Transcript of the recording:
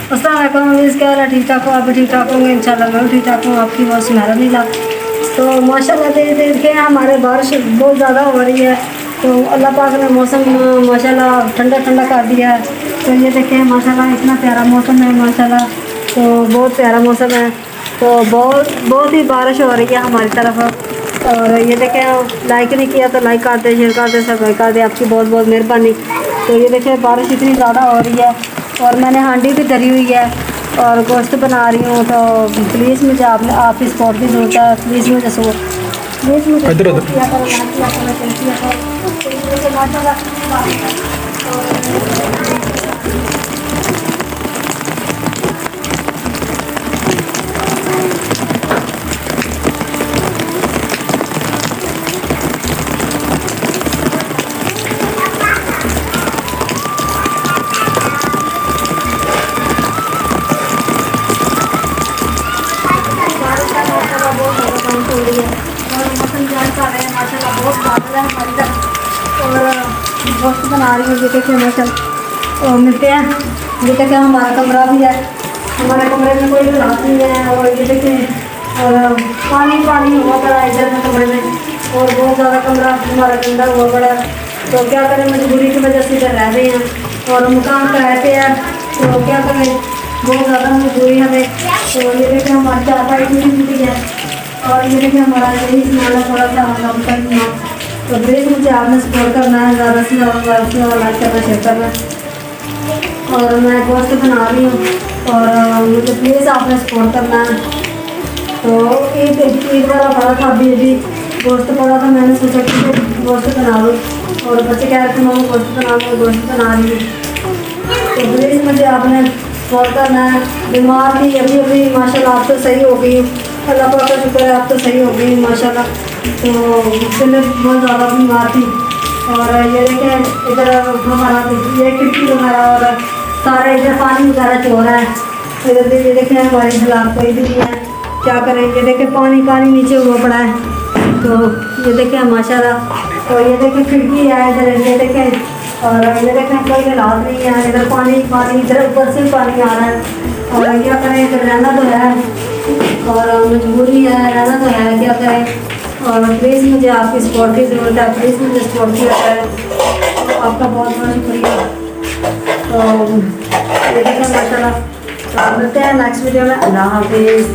अस्सलाम वालेकुम, क्या हाल है? ठीक ठाक हो? आप भी ठीक ठाक होंगे इंशाल्लाह। मैं भी ठीक ठाक हूँ, आपकी बहुत मेहरबानी ला। तो माशाल्लाह धीरे धीरे के हमारे बारिश बहुत ज़्यादा हो रही है, तो अल्लाह पाक ने मौसम माशाल्लाह ठंडा ठंडा कर दिया है। तो ये देखें माशाल्लाह इतना प्यारा मौसम है माशाल्लाह, तो बहुत प्यारा मौसम है। तो बहुत ही बारिश हो रही है हमारी तरफ। और ये देखें, लाइक नहीं किया तो लाइक कर दे, शेयर कर दे, सब्सक्राइब कर दे, आपकी बहुत बहुत मेहरबानी। तो ये देखें बारिश इतनी ज़्यादा हो रही है और मैंने हांडी भी धरी हुई है और गोश्त बना रही हूँ। तो प्लीज़ मुझे आपकी सपोर्ट की ज़रूरत है। प्लीज़ मुझे प्लीज़ मुझे इधर support किया करो, लाइक किया करो, शेयर किया करो। तो ये देखिए माशाल्लाह बहुत ज़्यादा बारिश हो रही है और मौसम जान कर रहे हैं माशाल्लाह, बहुत बादल है हमारी तरफ। और गोश्त बना रही हूँ। ये देखिए माशाल्लाह और मिलते हैं। ये देखिए हमारा कमरा भी है, हमारे कमरे में कोई हालात नहीं है। और ये देखिए और पानी पानी हुआ पड़ा है इधर में कमरे में, और बहुत ज़्यादा कमरा हमारा गंदा हुआ पड़ा है। तो क्या करें, मजबूरी की वजह से इधर रह रहे हैं और मकान किराए पे है। तो क्या करें, बहुत ज़्यादा मजबूरी है हमें। तो ये देखिए हमारी चारपाई टूटी है और ये देखिए हमारा यही सामान थोड़ा सा हमारा सामान। तो प्लीज़ मुझे आपने सपोर्ट करना है, ज़्यादा से ज़्यादा लाइक करना, शेयर करना। और मैं गोश्त बना रही हूँ और मुझे प्लीज़ आपने सपोर्ट करना है। तो ईद वाला बड़ा था, अभी गोश्त पड़ा था, मैंने सोचा कि गोश्त बना लूँ और बच्चे कह रहे थे मैं गोश्त बना लूँ, गोश्त बना रही हूँ। तो प्लीज़ मुझे आपने सपोर्ट करना है। बीमार थी अभी अभी माशाल्लाह, आप तो सही हो गई, अल्लाह पाक का शुक्र है, आप तो सही हो गई माशाल्लाह। तो पहले बहुत ज़्यादा बीमार थी। और ये देखें इधर हमारा ये खिड़की वगैरह और सारा इधर पानी वगैरह चो रहा है। इधर ये देखें हमारी हालात कोई भी नहीं है, क्या करें। ये देखें पानी पानी नीचे हुआ पड़ा है। तो ये देखें माशाल्लाह, तो ये देखें खिड़की है इधर, ये देखें और ये देखें कोई हालात नहीं है। इधर पानी पानी, इधर ऊपर से पानी आ रहा है। और क्या करें, इधर रहना तो है और मजबूरी है, रहना तो है, क्या करें। और प्लीज़ मुझे आपकी सपोर्ट की ज़रूरत है, प्लीज़ मुझे सपोर्ट किया जाए, तो आपका बहुत बहुत शुक्रिया। तो ये देखें माशाल्लाह। तो मिलते हैं नेक्स्ट वीडियो में। अल्लाह हाफिज़।